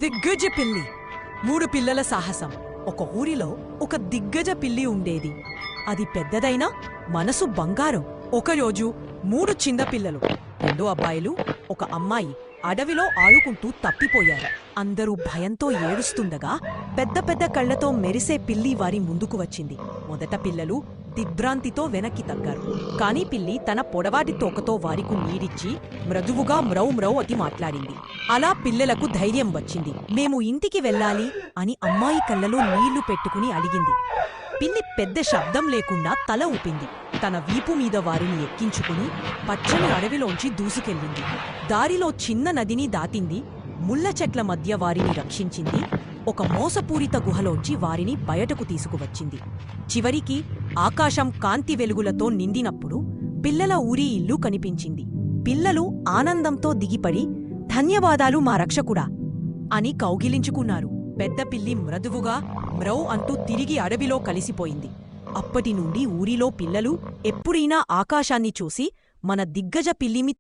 దిగ్గజ పిల్లి. 3 పిల్లల సాహసం. ఒక ఊరిలో ఒక దిగ్గజ పిల్లి ఉండేది. అది పెద్దదైనా మనసు బంగారం. ఒకరోజు 3 చిన్న పిల్లలు, 2 అబ్బాయిలు, 1 అమ్మాయి అడవిలో ఆడుకుంటూ తప్పిపోయారు. అందరూ భయంతో ఏడుస్తుండగా పెద్ద పెద్ద కళ్లతో మెరిసే పిల్లి వారి ముందుకు వచ్చింది. మొదట పిల్లలు దిగ్భ్రాంతితో వెనక్కి తగ్గారు. కాని పిల్లి తన పొడవాటి తోకతో వారికి నీడిచ్చి మృదువుగా మ్రౌ మ్రౌ అని మాట్లాడింది. అలా పిల్లలకు ధైర్యం వచ్చింది. మేము ఇంటికి వెళ్ళాలి అని అమ్మాయి కళ్ళలో నీళ్లు పెట్టుకుని అడిగింది. పిల్లి పెద్ద శబ్దం లేకుండా తల ఊపింది. తన వీపు మీద వారిని ఎక్కించుకుని పచ్చని అడవిలోంచి దూసుకెళ్ళింది. దారిలో చిన్న నదిని దాటింది. ముళ్ళ చెట్ల మధ్య వారిని రక్షించింది. ఒక మోసపూరిత గుహలోంచి వారిని బయటకు తీసుకువచ్చింది. చివరికి ఆకాశం కాంతి వెలుగులతో నిండినప్పుడు పిల్లల ఊరి ఇల్లు కనిపించింది. పిల్లలు ఆనందంతో దిగిపడి, ధన్యవాదాలు మా రక్షకుడా అని కౌగిలించుకున్నారు. పెద్ద పిల్లి మృదువుగా మ్రౌ అంటూ తిరిగి అడవిలో కలిసిపోయింది. అప్పటినుండి ఊరిలో పిల్లలు ఎప్పుడైనా ఆకాశాన్ని చూసి మన దిగ్గజ పిల్లిమి